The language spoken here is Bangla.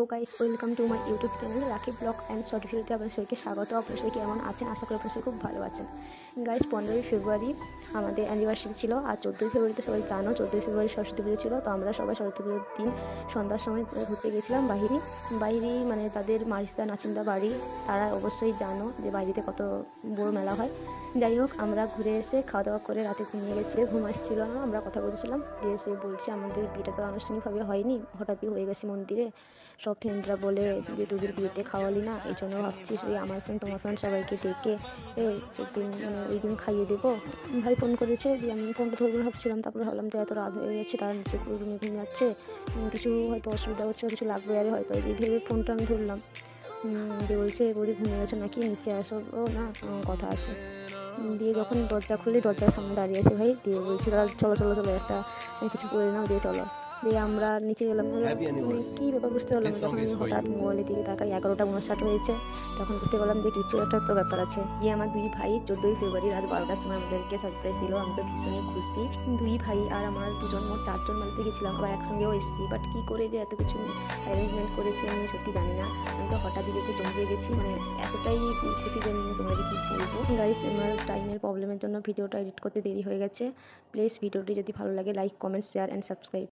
Hello guys, welcome to my YouTube channel রাখি ব্লগ অ্যান্ড শর্ট ভিডিওতে আপনার সবাইকে স্বাগত। আপনার সবাই কেমন আছেন? আশা করি আপনার সবাই খুব ভালো আছেন। গাইস, 15ই ফেব্রুয়ারি আমাদের অ্যানিভার্সারি ছিল, আর 14ই ফেব্রুয়ারিতে সবাই জানো 14ই ফেব্রুয়ারি সরস্বতী পুজো ছিল। তো আমরা সবাই সরস্বতী পুজোর দিন সন্ধ্যার সময় ঘুরতে গেছিলাম বাইরে মানে যাদের মারিস্তা নাচিন্দা বাড়ি তারা অবশ্যই জানো যে বাড়িতে কত বড় মেলা হয়। যাই হোক, আমরা ঘুরে এসে খাওয়া দাওয়া করে রাতে ঘুমিয়ে গেছি। ঘুম আসছিল না, আমরা কথা বলছিলাম, দিয়ে সে বলছে আমাদের বিয়েটা তো আনুষ্ঠানিকভাবে হয়নি, হঠাৎই হয়ে গেছে মন্দিরে। সব ফ্রেন্ডরা বলে যে তোদের বিয়েতে খাওয়ালি না, এই জন্য ভাবছি সেই আমার ফ্রেন্ড তোমার ফ্রেন্ড সবাইকে ডেকে একদিন মানে ওই দিন খাইয়ে দেবো। ভাই ফোন করেছে, দিয়ে আমি ফোনটা ধরবো ভাবছিলাম, তারপরে ভাবলাম যে এত রাত হয়ে গেছে, তারা নিচে রুমে ঘুমিয়ে যাচ্ছে, কিছু হয়তো অসুবিধা হচ্ছে, কিছু লাগবে আরে হয়তো, এই ভেবে ফোনটা আমি ধরলাম। দিয়ে বলছে বৌদি ঘুমিয়ে গেছো নাকি, নিচে আসো। ও না, কথা আছে। দিয়ে যখন দরজা খুলে দরজার সামনে দাঁড়িয়ে আছে ভাই, দিয়ে বলছি চলো চলো চলো একটা কিছু করে নাও, দিয়ে চলো। দিয়ে আমরা নিচে গেলাম, কী ব্যাপার বুঝতে পারলাম। যখন আমি হঠাৎ মোবাইলের দিকে তাকাই 11টা 59 হয়েছে, তখন বুঝতে পারলাম যে কিছু একটা তো ব্যাপার আছে। দিয়ে আমার দুই ভাই 14ই ফেব্রুয়ারি রাত 12টার সময় আমাদেরকে সারপ্রাইজ দিল। আমি তো ভীষণই খুশি। দুই ভাই আর আমার দুজন, মোট 4জন মেলাতে গেছিলাম, আবার একসঙ্গেও এসেছি। বাট কী করে যে এত কিছু অ্যারেঞ্জমেন্ট করেছি আমি সত্যি জানি না। আমি তো হঠাৎই দেখে চমকে গেছি, মানে এতটাই খুশি যে আমি তোমাদের কি বলবো। গাইস, আমার টাইমের প্রবলেমের জন্য ভিডিওটা এডিট করতে দেরি হয়ে গেছে। প্লিজ ভিডিওটি যদি ভালো লাগে like, comment, share and subscribe.